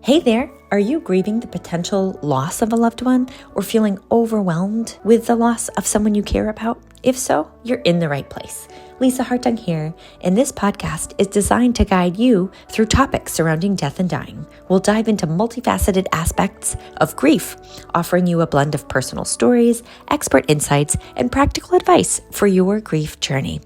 Hey there, are you grieving the potential loss of a loved one or feeling overwhelmed with the loss of someone you care about? If so, you're in the right place. Lisa Hartung here, and this podcast is designed to guide you through topics surrounding death and dying. We'll dive into multifaceted aspects of grief, offering you a blend of personal stories, expert insights, and practical advice for your grief journey.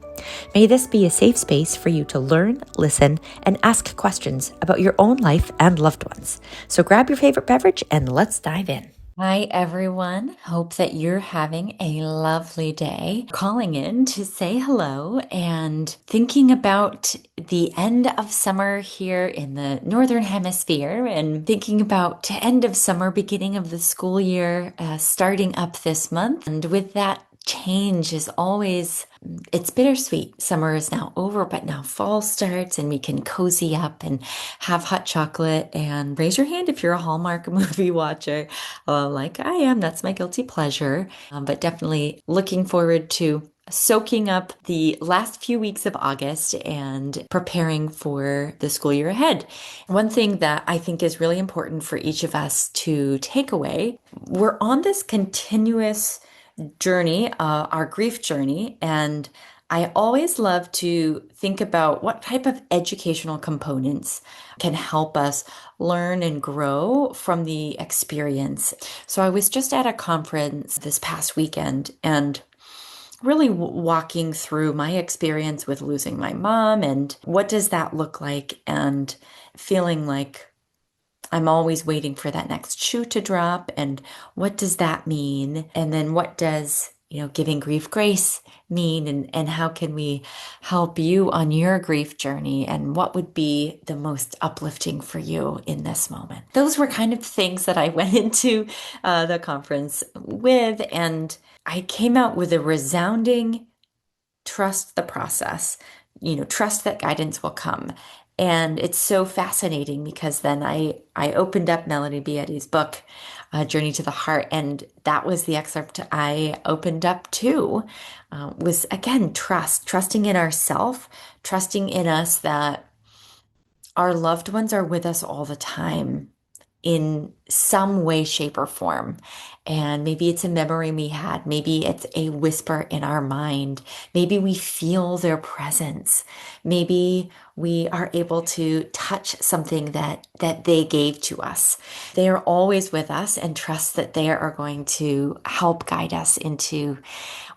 May this be a safe space for you to learn, listen, and ask questions about your own life and loved ones. So grab your favorite beverage and let's dive in. Hi, everyone. Hope that you're having a lovely day. Calling in to say hello and thinking about the end of summer here in the Northern Hemisphere and thinking about end of summer, beginning of the school year, starting up this month. And with that, change is always, it's bittersweet. Summer is now over, but now fall starts and we can cozy up and have hot chocolate. And raise your hand if you're a Hallmark movie watcher, like I am. That's my guilty pleasure. But definitely looking forward to soaking up the last few weeks of August and preparing for the school year ahead. One thing that I think is really important for each of us to take away, we're on this continuous journey, our grief journey, and I always love to think about what type of educational components can help us learn and grow from the experience. So I was just at a conference this past weekend and really walking through my experience with losing my mom and what does that look like, and feeling like I'm always waiting for that next shoe to drop. And what does that mean? And then what does, giving grief grace mean? And how can we help you on your grief journey? And what would be the most uplifting for you in this moment? Those were kind of things that I went into the conference with. And I came out with a resounding trust the process, trust that guidance will come. And it's so fascinating because then I opened up Melanie Beattie's book, Journey to the Heart, and that was the excerpt I opened up to, was again, trusting in ourselves, trusting in us that our loved ones are with us all the time in some way, shape, or form. And maybe it's a memory we had. Maybe it's a whisper in our mind. Maybe we feel their presence. Maybe we are able to touch something that they gave to us. They are always with us, and trust that they are going to help guide us into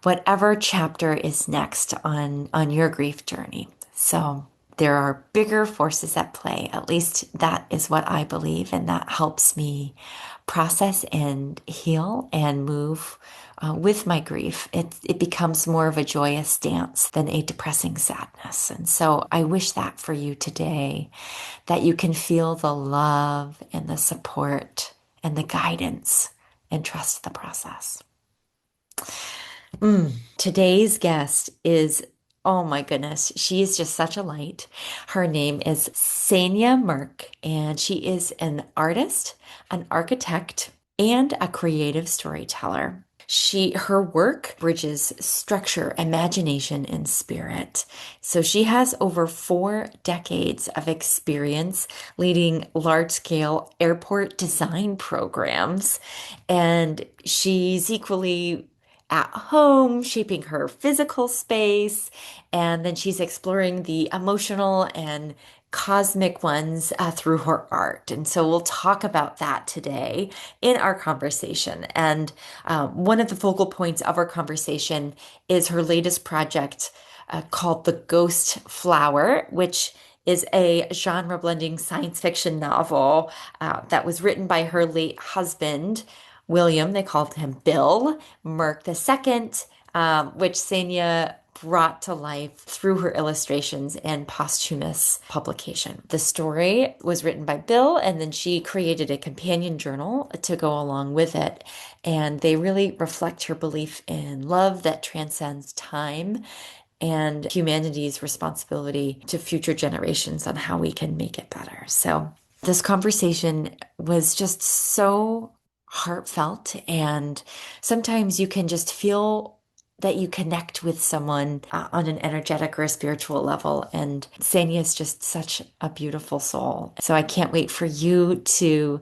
whatever chapter is next on your grief journey. So there are bigger forces at play. At least that is what I believe, and that helps me process and heal and move with my grief. It becomes more of a joyous dance than a depressing sadness. And so I wish that for you today, that you can feel the love and the support and the guidance and trust the process. Today's guest is, oh my goodness, she is just such a light. Her name is Ksenia Merck, and she is an artist, an architect, and a creative storyteller. Her work bridges structure, imagination, and spirit. So she has over 4 decades of experience leading large-scale airport design programs, and she's equally at home, shaping her physical space, and then she's exploring the emotional and cosmic ones through her art. And so we'll talk about that today in our conversation. And one of the focal points of our conversation is her latest project called The Ghost Flower, which is a genre-blending science fiction novel that was written by her late husband, William, they called him Bill Merck II, which Ksenia brought to life through her illustrations and posthumous publication. The story was written by Bill, and then she created a companion journal to go along with it. And they really reflect her belief in love that transcends time and humanity's responsibility to future generations on how we can make it better. So this conversation was just so heartfelt, and sometimes you can just feel that you connect with someone on an energetic or a spiritual level. And Ksenia is just such a beautiful soul. So I can't wait for you to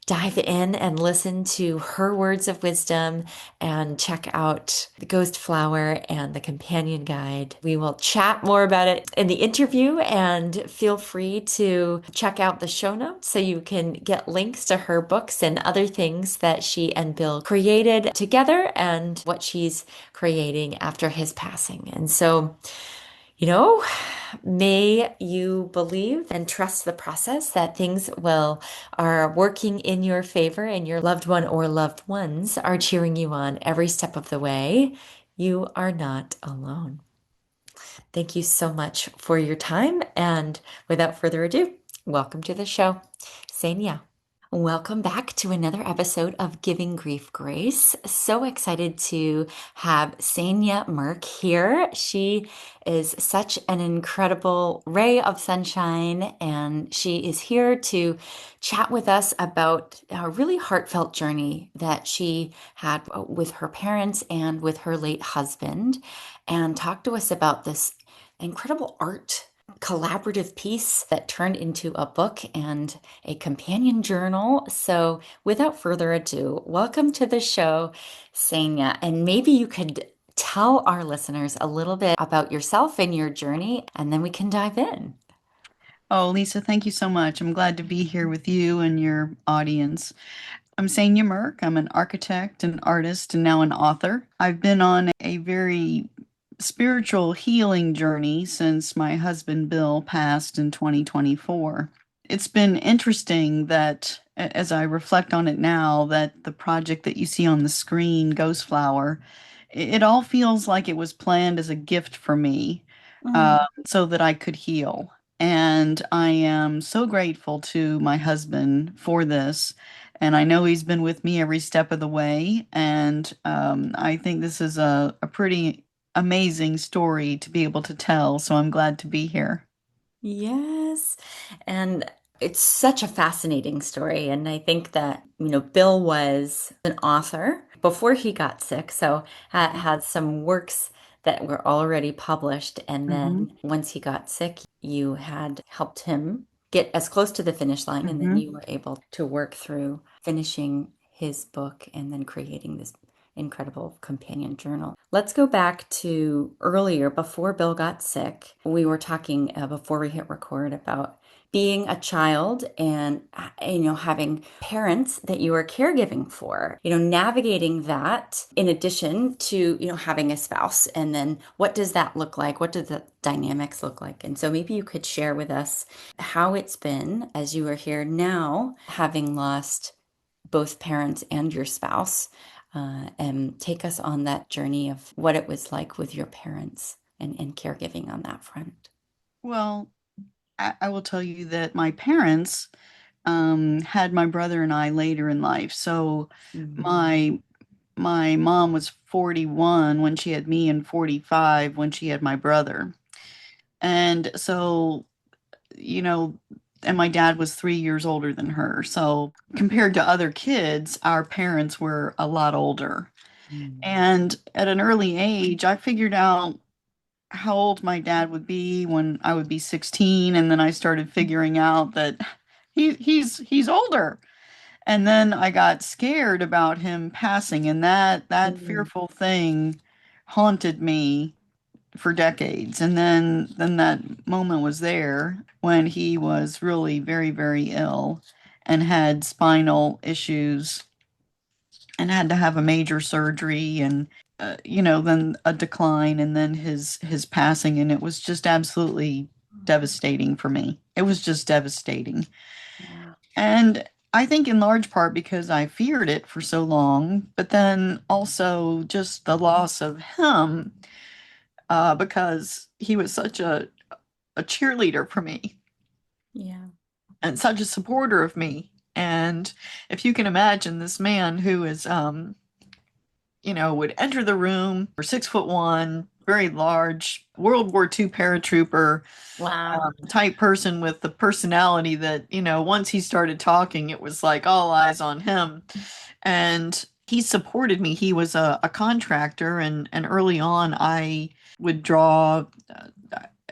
dive in and listen to her words of wisdom and check out the Ghost Flower and the companion guide. We will chat more about it in the interview, and feel free to check out the show notes so you can get links to her books and other things that she and Bill created together and what she's creating after his passing. And so, you know, may you believe and trust the process that things will are working in your favor, and your loved one or loved ones are cheering you on every step of the way. You are not alone. Thank you so much for your time. And without further ado, welcome to the show, Ksenia. Welcome back to another episode of Giving Grief Grace. So excited to have Ksenia Merck here. She is such an incredible ray of sunshine, and she is here to chat with us about a really heartfelt journey that she had with her parents and with her late husband, and talk to us about this incredible art collaborative piece that turned into a book and a companion journal. So, without further ado, welcome to the show, Ksenia. And maybe you could tell our listeners a little bit about yourself and your journey, and then we can dive in. Oh, Lisa, thank you so much. I'm glad to be here with you and your audience. I'm Ksenia Merck. I'm an architect, an artist, and now an author. I've been on a very spiritual healing journey since my husband Bill passed in 2024. It's been interesting that as I reflect on it now, that the project that you see on the screen, Ghost Flower, it all feels like it was planned as a gift for me, Mm. so that I could heal. And I am so grateful to my husband for this. And I know he's been with me every step of the way. And I think this is a pretty amazing story to be able to tell. So I'm glad to be here. Yes. And it's such a fascinating story. And I think that, Bill was an author before he got sick. So had some works that were already published. And Hmm. then once he got sick, you had helped him get as close to the finish line. And then Hmm. you were able to work through finishing his book and then creating this incredible companion journal. Let's go back to earlier before Bill got sick. We were talking before we hit record about being a child and having parents that you are caregiving for, navigating that in addition to having a spouse. And then what does that look like? What do the dynamics look like? And so maybe you could share with us how it's been as you are here now, having lost both parents and your spouse, and take us on that journey of what it was like with your parents and caregiving on that front. Well, I will tell you that my parents had my brother and I later in life. So Mm. my my mom was 41 when she had me and 45 when she had my brother. And so, you know, and my dad was 3 years older than her. So compared to other kids, our parents were a lot older. Mm. And at an early age, I figured out how old my dad would be when I would be 16. And then I started figuring out that he's older. And then I got scared about him passing, and that Mm. fearful thing haunted me for decades. And then that moment was there when he was really very, very ill and had spinal issues and had to have a major surgery and then a decline and then his passing, and it was just absolutely devastating for me. It was just devastating. Yeah. And I think in large part because I feared it for so long, but then also just the loss of him, because he was such a cheerleader for me Yeah. and such a supporter of me. And if you can imagine this man who is, would enter the room for 6'1", very large, World War II paratrooper, Wow. type person with the personality that, once he started talking, it was like all eyes on him. And he supported me. He was a contractor, and early on, I would draw.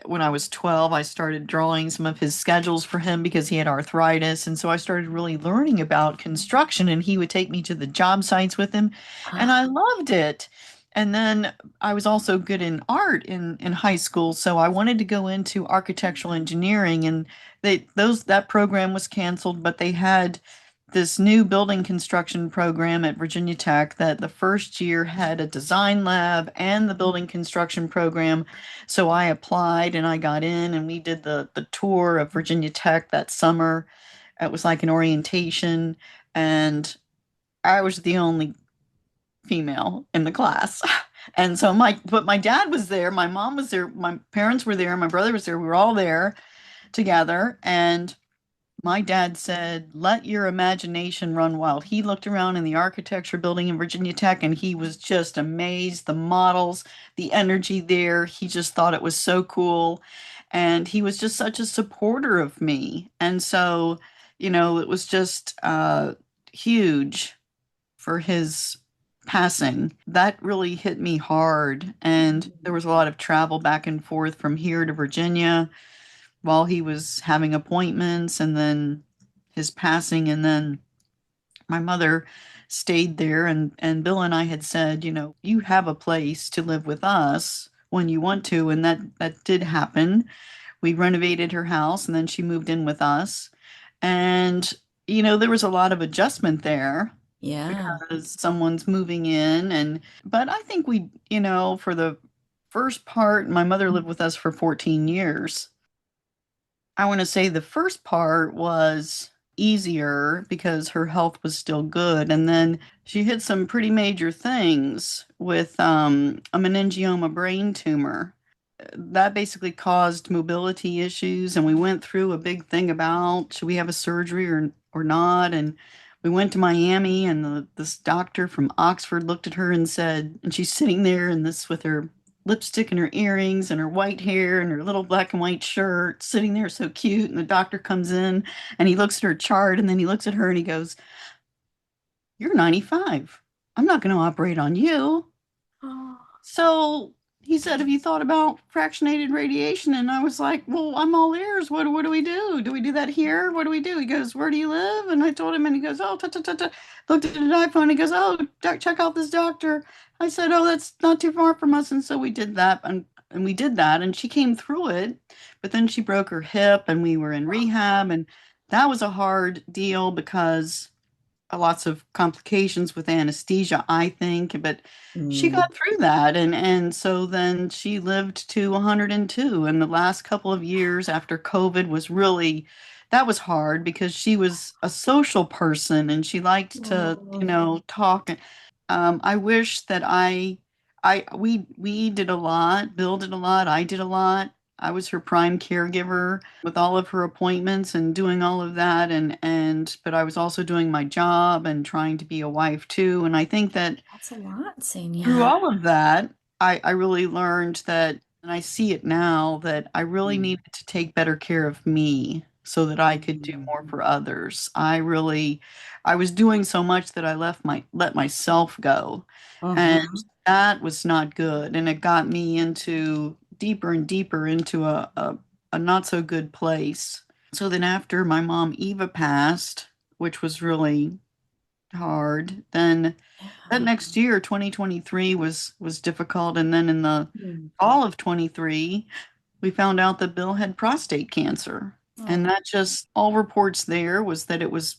When I was 12, I started drawing some of his schedules for him because he had arthritis. And so I started really learning about construction, and he would take me to the job sites with him, and I loved it. And then I was also good in art in high school, so I wanted to go into architectural engineering, and that program was canceled, but they had this new building construction program at Virginia Tech that the first year had a design lab and the building construction program. So I applied and I got in, and we did the tour of Virginia Tech that summer. It was like an orientation, and I was the only female in the class. And so my dad was there, my mom was there, my parents were there, my brother was there. We were all there together, and my dad said, "Let your imagination run wild." He looked around in the architecture building in Virginia Tech, and he was just amazed. The models, the energy there, he just thought it was so cool. And he was just such a supporter of me. And so, it was just huge for his passing. That really hit me hard. And there was a lot of travel back and forth from here to Virginia while he was having appointments, and then his passing, and then my mother stayed there, and Bill and I had said, you have a place to live with us when you want to, and that did happen. We renovated her house, and then she moved in with us. And there was a lot of adjustment there Yeah. because someone's moving in, but I think for the first part, my mother lived with us for 14 years. I want to say the first part was easier because her health was still good. And then she hit some pretty major things with a meningioma brain tumor. That basically caused mobility issues. And we went through a big thing about should we have a surgery or not. And we went to Miami, and this doctor from Oxford looked at her and said, and she's sitting there in this with her lipstick and her earrings and her white hair and her little black and white shirt, sitting there so cute. And the doctor comes in and he looks at her chart, and then he looks at her and he goes, "You're 95. I'm not going to operate on you." Oh, So he said, "Have you thought about fractionated radiation?" And I was like, "Well, I'm all ears. What do we do? Do we do that here? What do we do?" He goes, "Where do you live?" And I told him, and he goes, "Oh, ta ta ta ta." Looked at an iPhone. He goes, "Oh, check out this doctor." I said, "Oh, that's not too far from us." And so we did that, and we did that, and she came through it. But then she broke her hip, and we were in rehab, and that was a hard deal because lots of complications with anesthesia, I think, but she mm, got through that, and so then she lived to 102. And the last couple of years after COVID was really that was hard because she was a social person and she liked to, oh, talk. I wish that we did a lot, Bill did a lot, I did a lot. I was her prime caregiver with all of her appointments and doing all of that, but I was also doing my job and trying to be a wife too. And I think that that's a lot, through Ksenia. all of that, I really learned that, and I see it now, that I really Mm, needed to take better care of me so that I could do mm, more for others. I was doing so much that I let myself go. And mhm. that was not good. And it got me into deeper and deeper into a not so good place. So then after my mom Eva passed, which was really hard, then that Yeah. next year, 2023 was difficult, and then in the Mm. fall of 23, we found out that Bill had prostate cancer. And Oh, that just all reports there was that it was,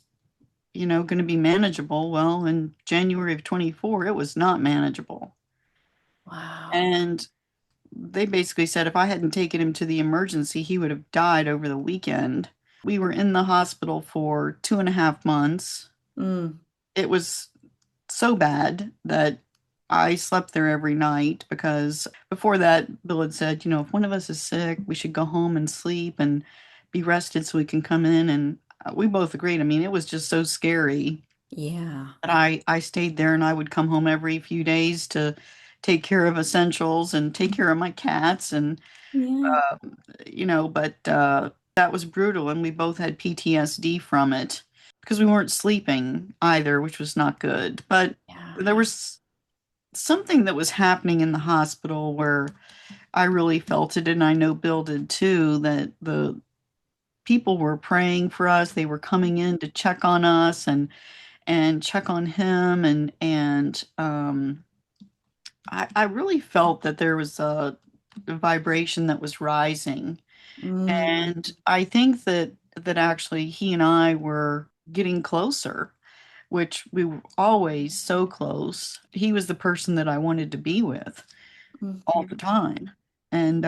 going to be manageable. Well, in January of 24, it was not manageable. wow. And they basically said if I hadn't taken him to the emergency, he would have died over the weekend. We were in the hospital for 2.5 months. Mm, It was so bad that I slept there every night because before that, Bill had said, if one of us is sick, we should go home and sleep and be rested so we can come in. And we both agreed. I mean, it was just so scary yeah. that I stayed there, and I would come home every few days to take care of essentials and take care of my cats. And, Yeah. but that was brutal. And we both had PTSD from it because we weren't sleeping either, which was not good. But Yeah. there was something that was happening in the hospital where I really felt it, and I know Bill did too, that the people were praying for us. They were coming in to check on us and check on him, and I really felt that there was a vibration that was rising. Mm, And I think that actually he and I were getting closer, which we were always so close. He was the person that I wanted to be with all the mhm, time. And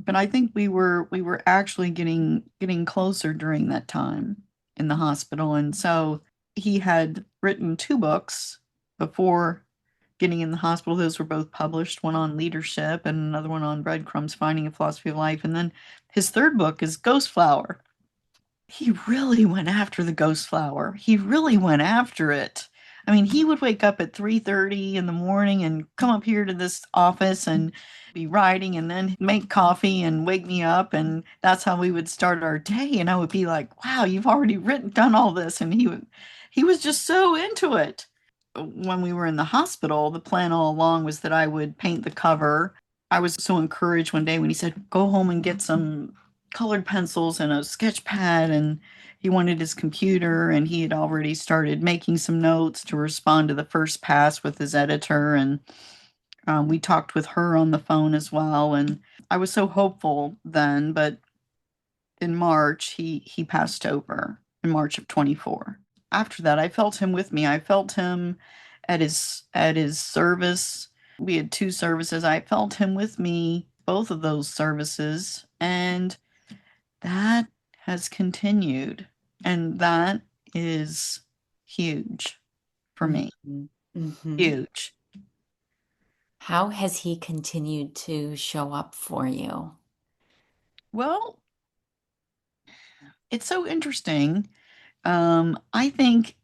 but I think we were actually getting closer during that time in the hospital. And so he had written two books before getting in the hospital. Those were both published, one on leadership and another one on breadcrumbs, finding a philosophy of life. And then his third book is Ghost Flower. He really went after the ghost flower. He really went after it. I mean, he would wake up at 3:30 in the morning and come up here to this office and be writing and then make coffee and wake me up, and that's how we would start our day. And I would be like, "Wow, you've already done all this." And he was just so into it. When we were in the hospital, the plan all along was that I would paint the cover. I was so encouraged one day when he said, "Go home and get some colored pencils and a sketch pad," and he wanted his computer, and he had already started making some notes to respond to the first pass with his editor. And we talked with her on the phone as well, and I was so hopeful then. But in March he passed over in March of 24. After that, I felt him with me. I felt him at his service. We had two services. I felt him with me both of those services, and that has continued, and that is huge for me. mhm, mhm. Huge. How has he continued to show up for you? Well, it's so interesting. I think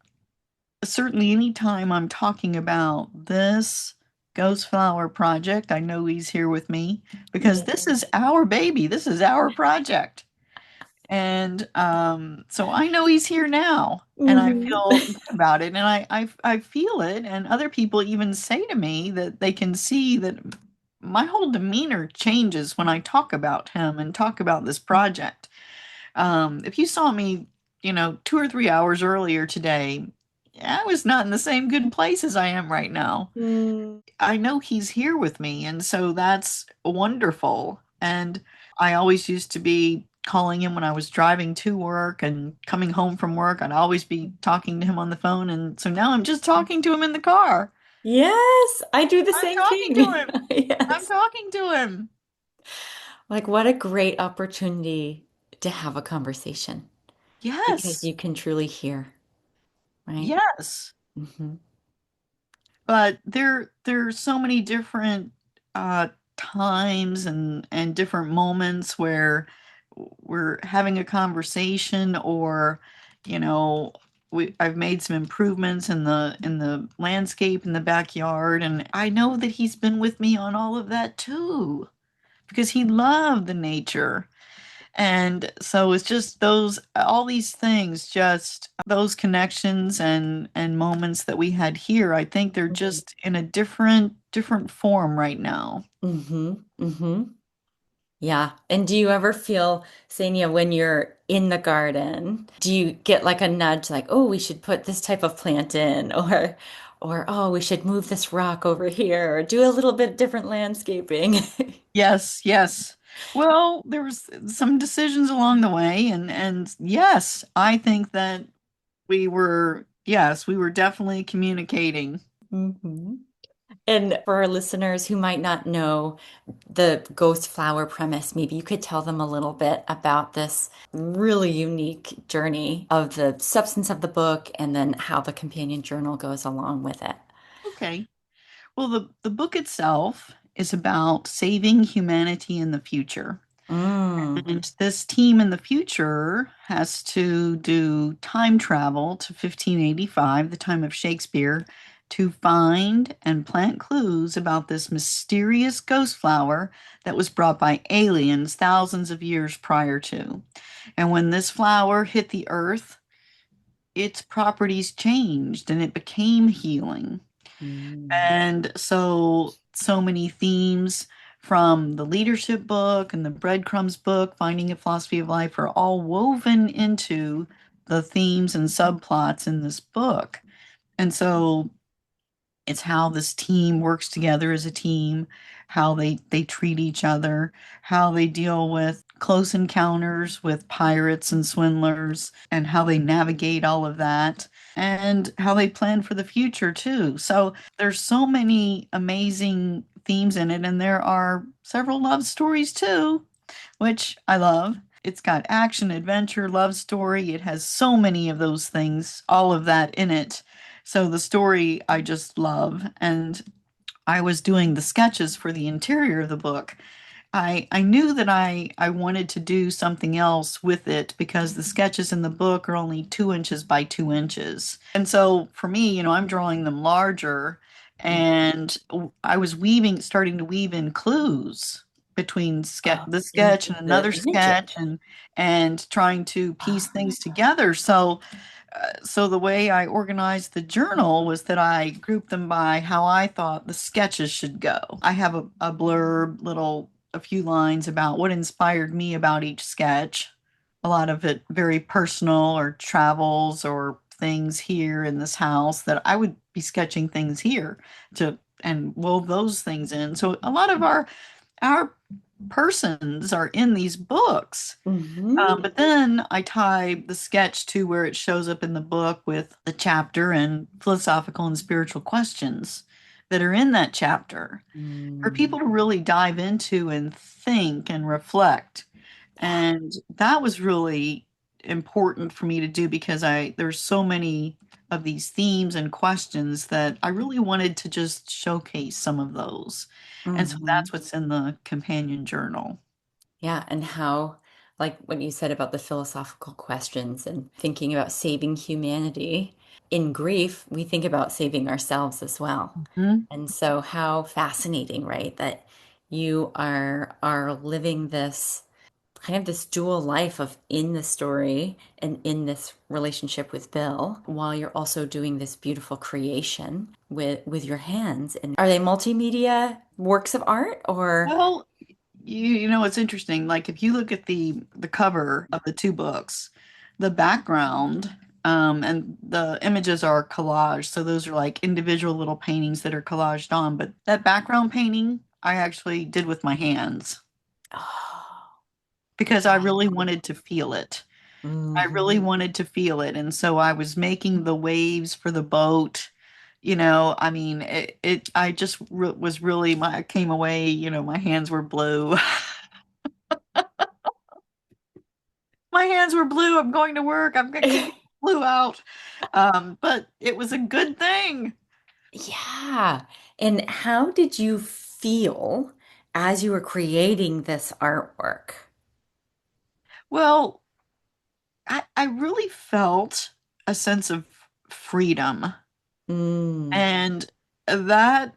certainly anytime I'm talking about this Ghost Flower project, I know he's here with me because this is Yes. our baby. This is our project. And so I know he's here now, and I Mhm. feel good about it, and I feel it. And other people even say to me that they can see that my whole demeanor changes when I talk about him and talk about this project. If you saw me, 2 or 3 hours earlier today, I was not in the same good place as I am right now. Mm. I know he's here with me, and so that's wonderful. And I always used to be calling him when I was driving to work and coming home from work. I'd always be talking to him on the phone, and so now I'm just talking to him in the car. Yes, I do the I'm same talking to thing. him. I'm Yes. talking to him. Like, what a great opportunity to have a conversation because Yes. you can truly hear, right? Yes. Hmm. But there's so many different uh times and different moments where we're having a conversation, or you know I've made some improvements in the landscape in the backyard, and I know that he's been with me on all of that too because he loved the nature. And so it's just those all these things, just those connections and moments that we had here. I think they're just in a different form right now. Hmm. Hmm. Yeah. And do you ever feel, Sania, when you're in the garden, do you get like a nudge like, oh, we should put this type of plant in, or oh, we should move this rock over here, or do a little bit different landscaping? Yes, yes. Well, there was some decisions along the way, and yes, I think that we were definitely communicating. Hmm. And for our listeners who might not know the ghost flower premise, maybe you could tell them a little bit about this really unique journey of the substance of the book and then how the companion journal goes along with it. Okay. Well, the book itself is about saving humanity in the future. Mm. And this team in the future has to do time travel to 1585, the time of Shakespeare, to find and plant clues about this mysterious ghost flower that was brought by aliens thousands of years prior to. And when this flower hit the earth, its properties changed and it became healing. Mm. And so many themes from the leadership book and the breadcrumbs book, Finding a Philosophy of Life, are all woven into the themes and subplots in this book. And so it's how this team works together as a team, how they treat each other, how they deal with close encounters with pirates and swindlers, and how they navigate all of that, and how they plan for the future too. So there's so many amazing themes in it, and there are several love stories too, which I love. It's got action, adventure, love story. It has so many of those things, all of that in it. So the story I just love. And I was doing the sketches for the interior of the book. I knew that I wanted to do something else with it because the sketches in the book are only 2 inches by 2 inches. And so for me, I'm drawing them larger, and I was starting to weave in clues between the sketch Into and the another images. sketch, and trying to piece Ah. things together. So the way I organized the journal was that I grouped them by how I thought the sketches should go. I have a blurb, a few lines about what inspired me about each sketch. A lot of it very personal, or travels, or things here in this house that I would be sketching things here to and wove those things in. So a lot of our persons are in these books. Hmm. But then I tie the sketch to where it shows up in the book with the chapter and philosophical and spiritual questions that are in that chapter for Mm. people to really dive into and think and reflect. Yeah. And that was really important for me to do because there's so many of these themes and questions that I really wanted to just showcase some of those. And so Hmm. that's what's in the companion journal. Yeah. And how, like what you said about the philosophical questions and thinking about saving humanity. In grief, we think about saving ourselves as well. Mhm. And so how fascinating, right? That you are living this kind of this dual life of in the story and in this relationship with Bill while you're also doing this beautiful creation with your hands. And are they multimedia works of art or Well, you know it's interesting. Like if you look at the cover of the two books, the background and the images are collaged. So those are like individual little paintings that are collaged on. But that background painting I actually did with my hands oh, because I yeah. really wanted to feel it. I really Hmm. wanted to feel it. And so I was making the waves for the boat. I mean, I just was really, I came away, my hands were blue. My hands were blue. I'm going to work. I'm going to get blue out. But it was a good thing. Yeah. And how did you feel as you were creating this artwork? Well, I really felt a sense of freedom. Mm. And that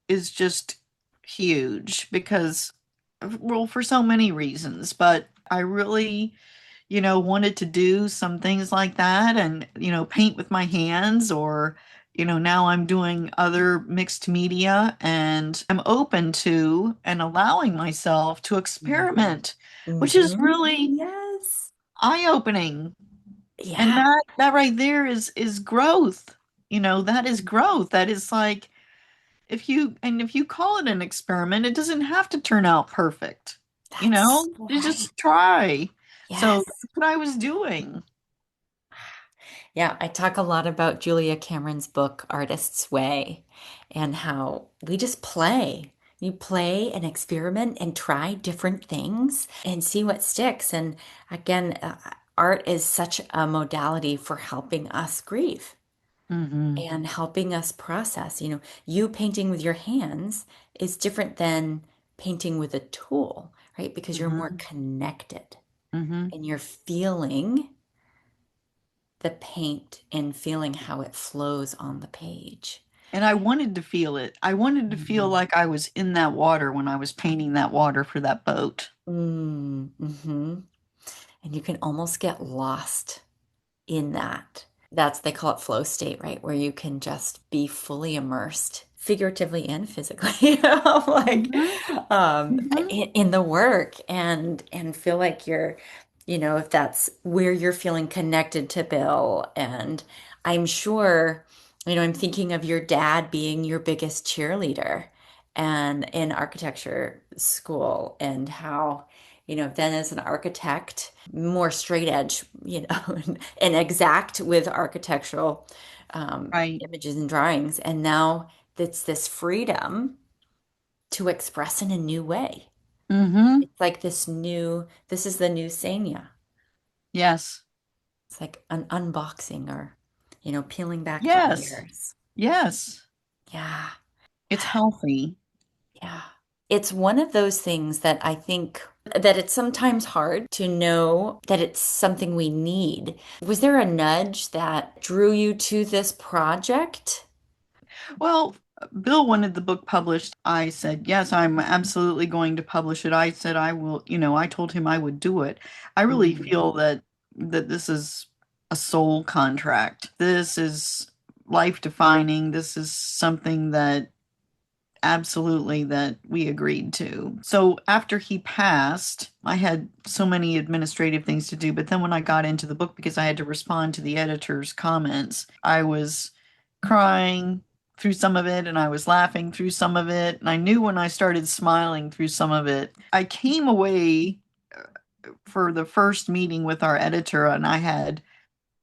is just huge because, well, for so many reasons, but I really, wanted to do some things like that and, paint with my hands, or, now I'm doing other mixed media, and I'm open to and allowing myself to experiment, which is Mm-hmm. really Yes. eye-opening. And Yeah, that right there is growth. That is growth. That is like, if you call it an experiment, it doesn't have to turn out perfect. that's You right. just try. So Yes. that's what I was doing. Yeah, I talk a lot about Julia Cameron's book, Artist's Way, and how we just play. You play and experiment and try different things and see what sticks. And again, art is such a modality for helping us grieve Hmm. and helping us process. You painting with your hands is different than painting with a tool, right? Because you're more Hmm. connected Hmm. and you're feeling the paint and feeling how it flows on the page. And I wanted to feel it. I wanted to feel Mhm. like I was in that water when I was painting that water for that boat. Mm-hmm. And you can almost get lost in that. they call it flow state, right? Where you can just be fully immersed, figuratively and physically, like Mhm. Mhm. in the work and feel like you're, if that's where you're feeling connected to Bill. And I'm sure, I'm thinking of your dad being your biggest cheerleader and in architecture school and how then as an architect, more straight edge, and exact with architectural Right. images and drawings. And now it's this freedom to express in a new way. Hmm. It's like this is the new Ksenia. Yes. It's like an unboxing or, peeling back the Yes. layers. Yes. Yeah. It's healthy. Yeah. It's one of those things that I think that it's sometimes hard to know that it's something we need. Was there a nudge that drew you to this project? Well, Bill wanted the book published. I said, yes, I'm absolutely going to publish it. I said I will, I told him I would do it. I really Mm. feel that this is a soul contract. This is life defining. This is something that absolutely that we agreed to. So after he passed, I had so many administrative things to do, but then when I got into the book because I had to respond to the editor's comments, I was crying through some of it and I was laughing through some of it, and I knew when I started smiling through some of it. I came away for the first meeting with our editor and I had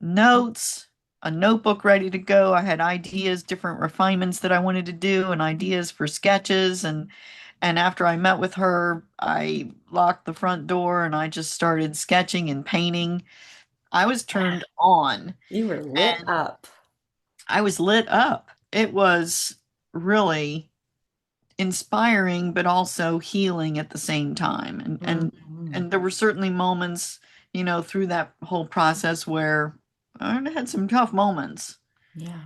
notes, a notebook ready to go. I had ideas, different refinements that I wanted to do, and ideas for sketches. And after I met with her, I locked the front door and I just started sketching and painting. I was Yeah. turned on. You were lit And up. I was lit up. It was really inspiring, but also healing at the same time. Mhm. And there were certainly moments, through that whole process where I had some tough moments. Yeah.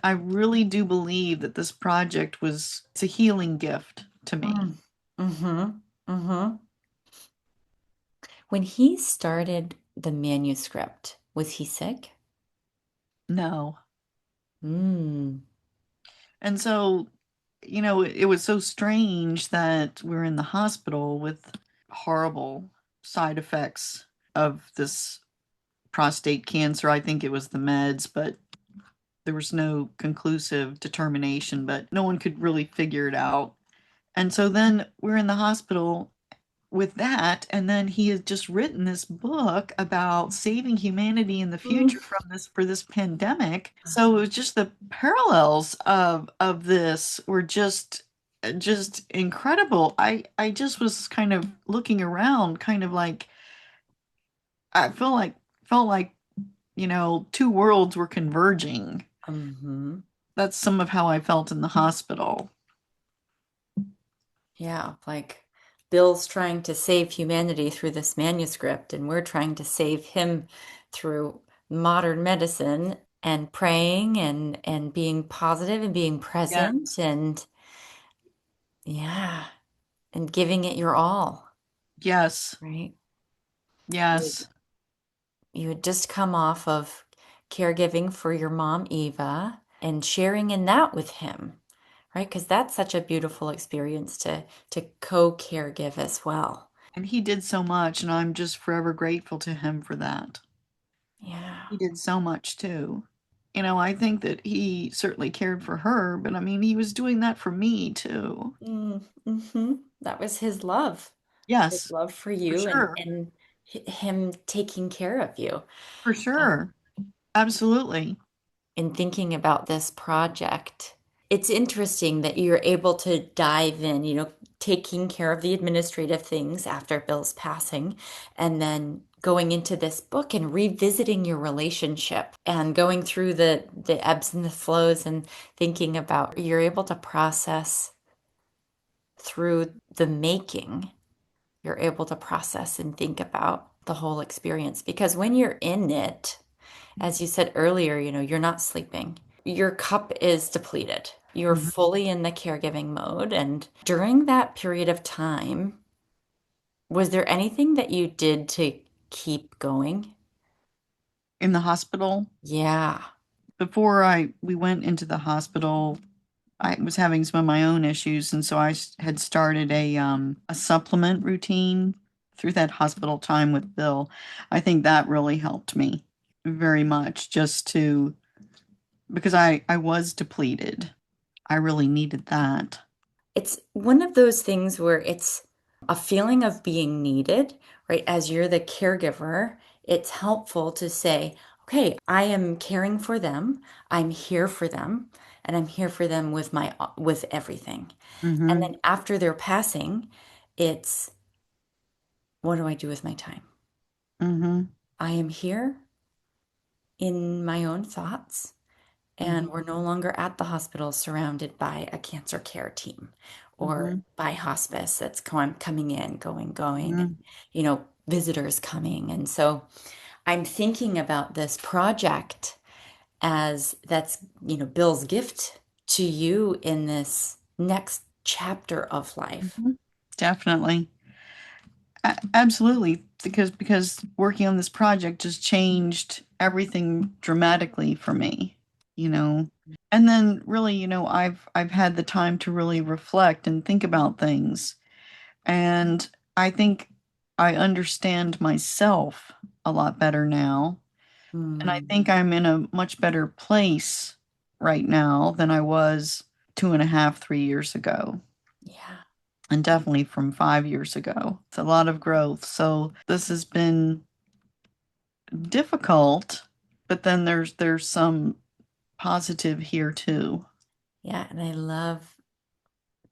I really do believe that this project was it's a healing gift to me. Mm. Mm-hmm. Mm-hmm. When he started the manuscript, was he sick? No. Mm. And so, it was so strange that we're in the hospital with horrible side effects of this prostate cancer. I think it was the meds, but there was no conclusive determination, but no one could really figure it out. And so then we're in the hospital with that, and then he has just written this book about saving humanity in the future Mm. from this for this pandemic. So it was just the parallels of this were just incredible. I just was kind of looking around, kind of like I felt like two worlds were converging. Mm-hmm. That's some of how I felt in the hospital. Yeah, like Bill's trying to save humanity through this manuscript, and we're trying to save him through modern medicine and praying and being positive and being present Yes. and yeah, and giving it your all, Yes. right? You Yes. you had just come off of caregiving for your mom, Eva, and sharing in that with him, right? Because that's such a beautiful experience to co-caregive as well. And he did so much, and I'm just forever grateful to him for that. Yeah. He did so much too. I think that he certainly cared for her, but I mean, he was doing that for me too. Mm-hmm. That was his Yes, love for for you sure. and him taking care of you. For Um, sure. Absolutely. in thinking about this project, it's interesting that you're able to dive in, taking care of the administrative things after Bill's passing, and then going into this book and revisiting your relationship and going through the ebbs and the flows and thinking about you're able to process through the making, you're able to process and think about the whole experience. Because when you're in it, as you said earlier, you're not sleeping. Your cup is depleted. You're Mhm. fully in the caregiving mode. And during that period of time, was there anything that you did to keep going? in the hospital. Yeah. Before we went into the hospital, I was having some of my own issues, and so had started a supplement routine through that hospital time with Bill. I think that really helped me very much, just to because I was depleted. I really needed that. It's one of those things where it's a feeling of being needed, right? As you're the caregiver, it's helpful to say, okay, I am caring for them, I'm here for them, and I'm here for them with with everything. And Mm-hmm. then after their passing, it's what do I do with my time? Mm-hmm. I am here in my own thoughts. And Mm-hmm. we're no longer at the hospital surrounded by a cancer care team or Mm-hmm. by hospice that's coming in, going, and, Mm-hmm. visitors coming. And so I'm thinking about this project as that's, Bill's gift to you in this next chapter of life. Mm-hmm. Definitely. Absolutely, because working on this project just changed everything dramatically for me, you know. And then really, I've had the time to really reflect and think about things. And I think I understand myself a lot better now. And I Hmm. think I'm in a much better place right now than I was 2.5, 3 years ago, Yeah. and definitely from 5 years ago. It's a lot of growth. So this has been difficult, but then there's some positive here too. Yeah. And I love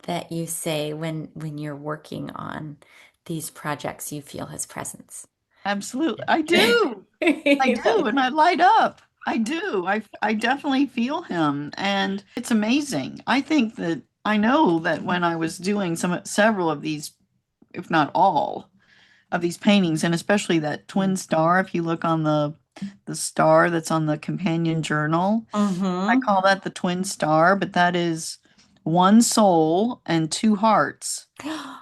that you say when you're working on these projects, you feel his presence. Absolutely. I do. I do, and I light up. I do. I definitely feel him, and it's amazing. I know that when I was doing several of these, if not all, of these paintings, and especially that twin star, if you look on the star that's on the companion journal, I Mm-hmm. call that the twin star, but that is one soul and two hearts.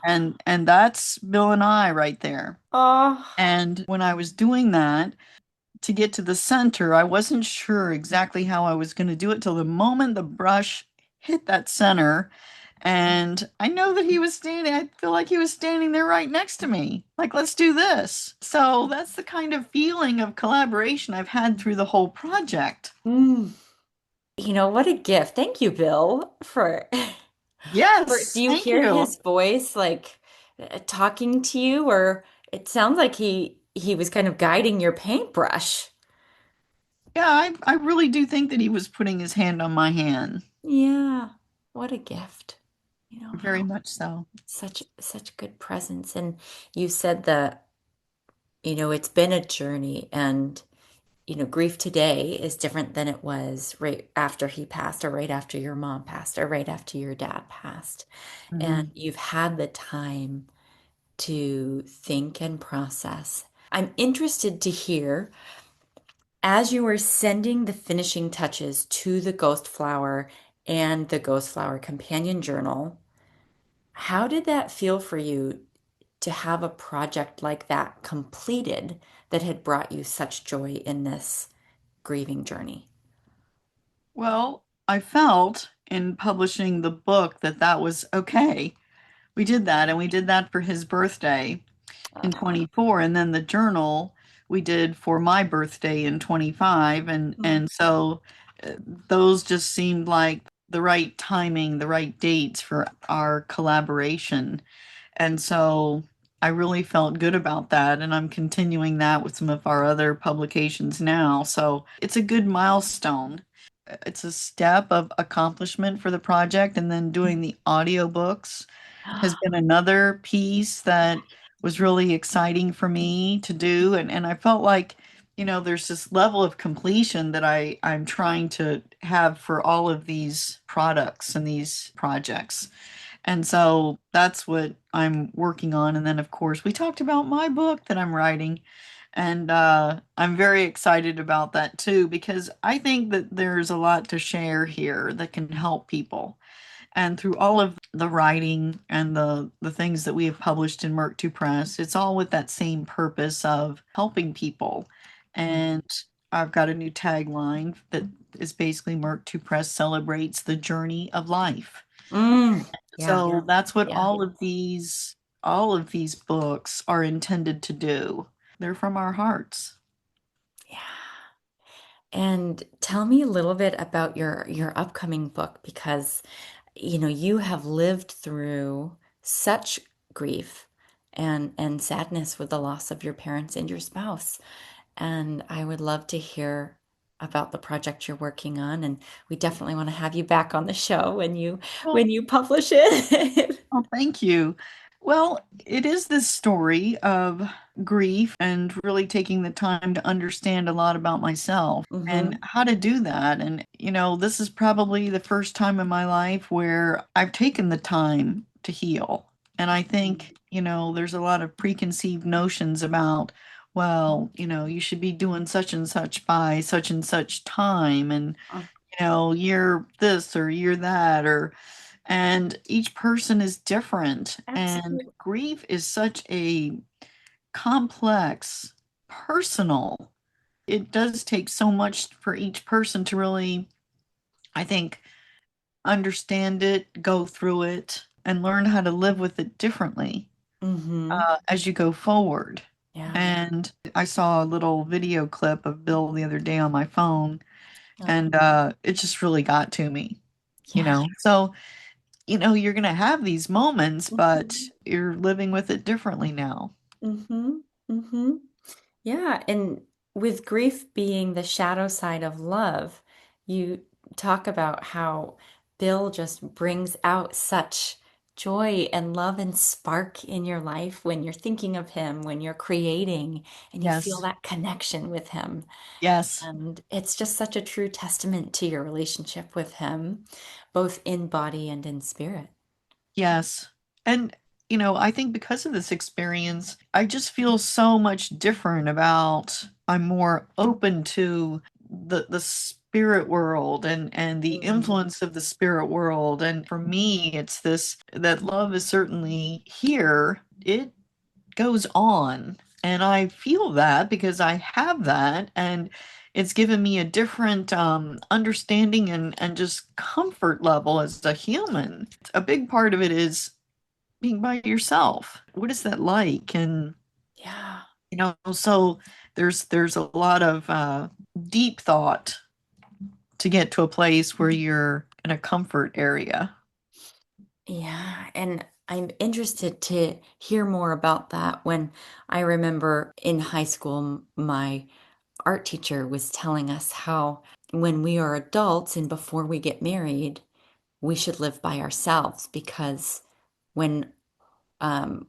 And that's Bill and I right there. Oh. And when I was doing that, to get to the center, I wasn't sure exactly how I was going to do it till the moment the brush hit that center. And I know that I feel like he was standing there right next to me. Like, let's do this. So that's the kind of feeling of collaboration I've had through the whole project. Mm. What a gift. Thank you, Bill, for do Yes, you thank hear you. his voice like talking to you, or it sounds like he was kind of guiding your paintbrush. Yeah, I really do think that he was putting his hand on my hand. Yeah. What a gift. Very How much so. such good presence. And you said that, it's been a journey and grief today is different than it was right after he passed, or right after your mom passed, or right after your dad passed. And Mhm. you've had the time to think and process. I'm interested to hear, as you were sending the finishing touches to the Ghost Flower and the Ghost Flower Companion Journal, how did that feel for you to have a project like that completed that had brought you such joy in this grieving journey? Well, I felt in publishing the book that that was okay. We did that, and we did that for his birthday in Oh. 24, and then the journal we did for my birthday in 25, and so uh, those just seemed like the right timing, the right dates for our collaboration. And so I really felt good about that, and I'm continuing that with some of our other publications now. So it's a good milestone. It's a step of accomplishment for the project, and then doing the audiobooks has been another piece that was really exciting for me to do. And I felt like, there's this level of completion that I'm trying to have for all of these products and these projects. And so that's what I'm working on. And then, of course, we talked about my book that I'm writing. And I'm very excited about that too, because I think that there's a lot to share here that can help people. And through all of the writing and the things that we have published in Merck 2 Press, it's all with that same purpose of helping people. And I've got a new tagline that is basically Merck to Press celebrates the journey of life. Mm, yeah, So that's what yeah, all of these books are intended to do. They're from our hearts. yeah. And tell me a little bit about your upcoming book because you have lived through such grief and sadness with the loss of your parents and your spouse. And I would love to hear about the project you're working on. And we definitely want to have you back on the show when you Well, when you publish it. oh, thank you. Well, it is this story of grief and really taking the time to understand a lot about myself and Hmm. how to do that. And, this is probably the first time in my life where I've taken the time to heal. And I think, there's a lot of preconceived notions about, well, you should be doing such and such by such and such time. And you're this or you're that, and each person is different. And Absolutely. grief is such a complex, personal, it does take so much for each person to really, I think, understand it, go through it, and learn how to live with it differently Hmm. as you go forward. Yeah. And I saw a little video clip of Bill the other day on my phone, Oh, and it just really got to me, yeah. So, you're going to have these moments, but Hmm. you're living with it differently now. Hmm. Hmm. Yeah, and with grief being the shadow side of love, you talk about how Bill just brings out such joy and love and spark in your life when you're thinking of him, when you're creating, and you feel Yes. that connection with him. Yes. And it's just such a true testament to your relationship with him, both in body and in spirit. Yes. And, I think because of this experience, I just feel so much different about, I'm more open to the spirit world and the Mhm. influence of the spirit world. And for me, it's this that love is certainly here. It goes on. And I feel that because I have that. And it's given me a different understanding and just comfort level as a human. A big part of it is being by yourself. What is that like? And, Yeah. so there's a lot of deep thought to get to a place where you're in a comfort area. Yeah, and I'm interested to hear more about that. When I remember in high school, my art teacher was telling us how when we are adults and before we get married, we should live by ourselves because when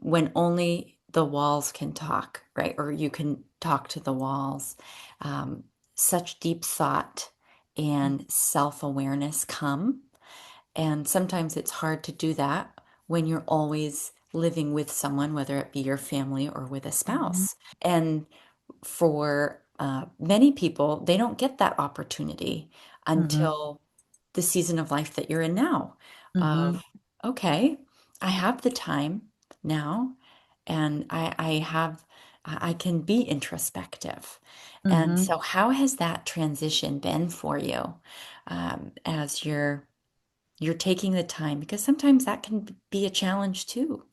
when only the walls can talk, right? Or you can talk to the walls, um, such deep thought and self-awareness come. And sometimes it's hard to do that when you're always living with someone, whether it be your family or with a Mhm. spouse. And for many people, they don't get that opportunity Mhm. until the season of life that you're in now. Mhm. Of, okay, I have the time now, and I can be introspective. And Mhm. so, how has that transition been for you as you're taking the time? Because sometimes that can be a challenge too.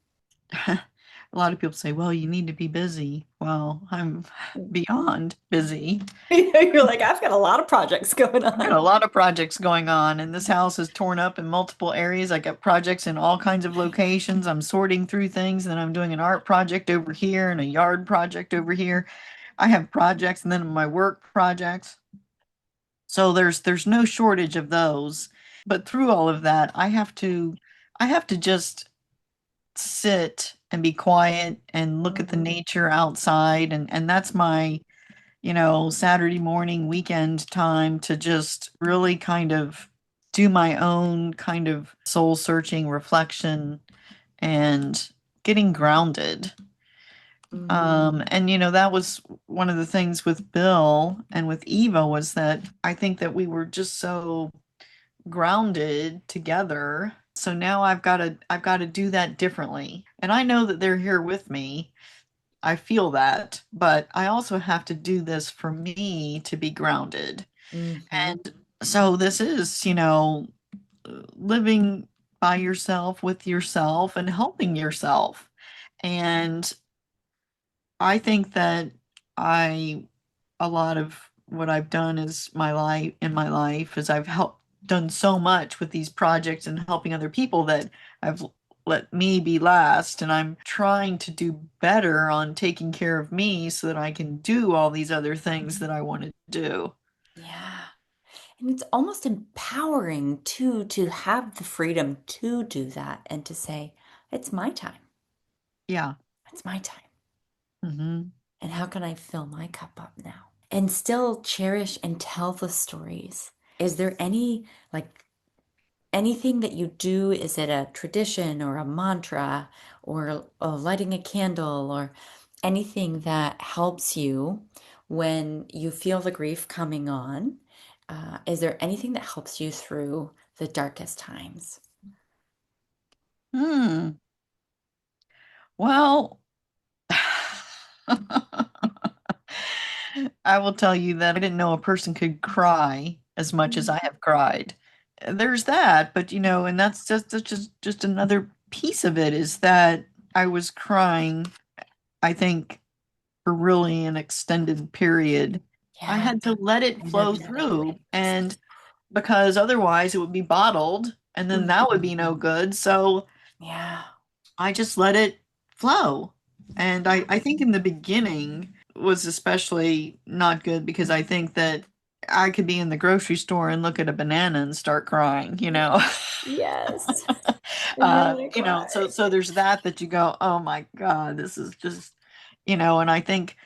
A lot of people say, well, you need to be busy. Well, I'm beyond busy. You're like, I've got a lot of projects going I've got a on. lot of projects going on, and this house is torn up in multiple areas. I got projects in all kinds of locations. I'm sorting through things, then I'm doing an art project over here and a yard project over here. I have projects and then my work projects. So there's no shortage of those. But through all of that, I have to just sit and be quiet and look at the Mhm. nature outside, and that's my Saturday morning weekend time to just really kind of do my own kind of soul searching reflection and getting grounded. Mhm. And that was one of the things with Bill and with Eva, was that I think that we were just so grounded together. So now I've got to do that differently. And I know that they're here with me, I feel that, but I also have to do this for me to be grounded. Mm-hmm. And so this is, living by yourself with yourself and helping yourself. And I think that I a lot of what I've done is my life is I've helped done so much with these projects and helping other people that I've let me be last, and I'm trying to do better on taking care of me so that I can do all these other things that I want to do. Yeah. And it's almost empowering too to have the freedom to do that and to say, it's my time. Yeah. It's my time. Hmm. And how can I fill my cup up now? And still cherish and tell the stories. Is there any, like, anything that you do? Is it a tradition or a mantra or lighting a candle or anything that helps you when you feel the grief coming on? Is there anything that helps you through the darkest times? Hmm. Well, I will tell you that I didn't know a person could cry as much as I have cried. There's that, but and that's just another piece of it is that I was crying, I think, for really an extended period. I Yeah, had to let it I know flow that through, feelings. and because otherwise it would be bottled, and then that would Mhm. be no good. So Yeah, I just let it flow. And yeah. I think in the beginning was especially not good because I think that I could be in the grocery store and look at a banana and start crying, you know. Yes. And you want to So cry. there's that you go, oh my God, this is just, and I think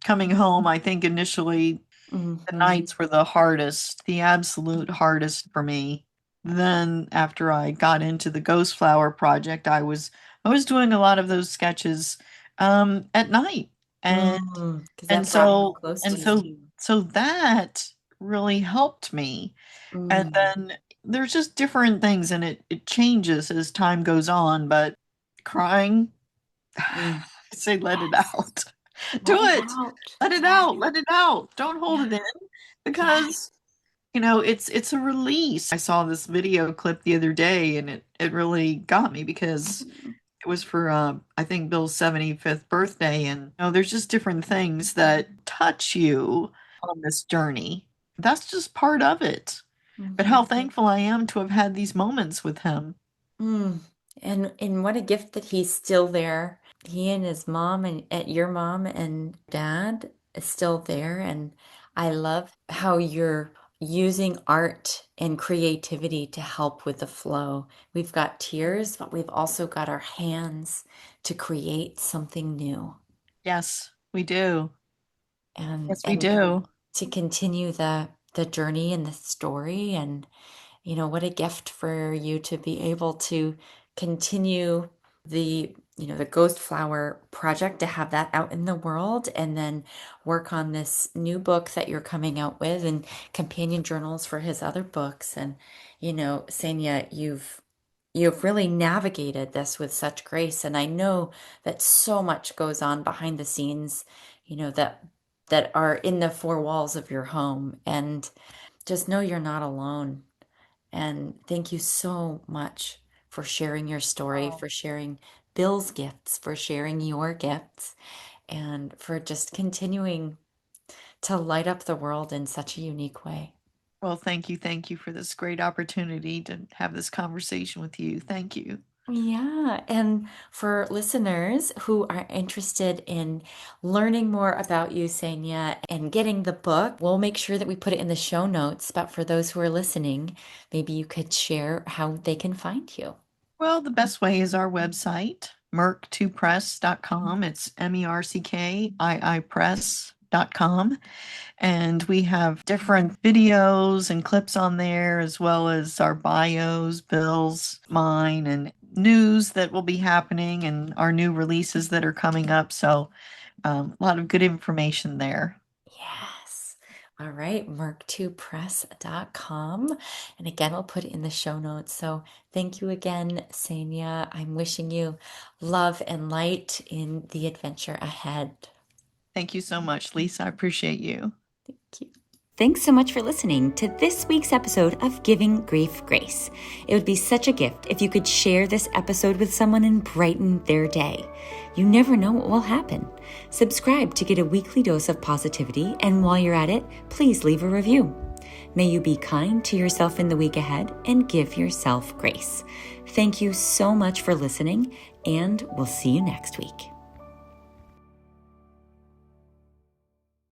coming home, I think initially the Hmm. nights were the hardest, the absolute hardest for me. Then after I got into the Ghost Flower project, I was doing a lot of those sketches at night. And Because and that brought them so close and to you. so that really helped me. And Mm, then there's just different things and it changes as time goes on, but crying, mm. I say let it Yes. out. Do Let it it. out. Let it Yeah. out. Let it out. Don't hold it Yeah. in Yeah. because it's a release. I saw this video clip the other day and it really got me because Mhm. it was for I think Bill's 75th birthday, and there's just different things that touch you on this journey. That's just part of it. But how Mhm. thankful I am to have had these moments with him. Mm. And what a gift that he's still there. He and his mom and your mom and dad is still there. And I love how you're using art and creativity to help with the flow. We've got tears, but we've also got our hands to create something new Yes, we do. Yes, we and do. to continue the journey and the story. And what a gift for you to be able to continue the Ghost Flower project, to have that out in the world, and then work on this new book that you're coming out with and companion journals for his other books. And, Senya, you've really navigated this with such grace. And I know that so much goes on behind the scenes, that are in the four walls of your home. And just know you're not alone. And thank you so much for sharing your story, Oh, for sharing Bill's gifts, for sharing your gifts, and for just continuing to light up the world in such a unique way. well, thank you for this great opportunity to have this conversation with you. Thank you. Yeah, and for listeners who are interested in learning more about you, Senya, and getting the book, we'll make sure that we put it in the show notes. But for those who are listening, maybe you could share how they can find you. Well, the best way is our website, merck2press.com. It's MERCKII press.com. And we have different videos and clips on there, as well as our bios, Bill's, mine, and news that will be happening and our new releases that are coming up. So, a lot of good information there. Yes. All right, merck2press.com. And again, we'll put it in the show notes. So thank you again, Ksenia. I'm wishing you love and light in the adventure ahead. Thank you so much, Lisa. I appreciate you. Thank you. Thanks so much for listening to this week's episode of Giving Grief Grace. It would be such a gift if you could share this episode with someone and brighten their day. You never know what will happen. Subscribe to get a weekly dose of positivity, and while you're at it, please leave a review. May you be kind to yourself in the week ahead and give yourself grace. Thank you so much for listening, and we'll see you next week.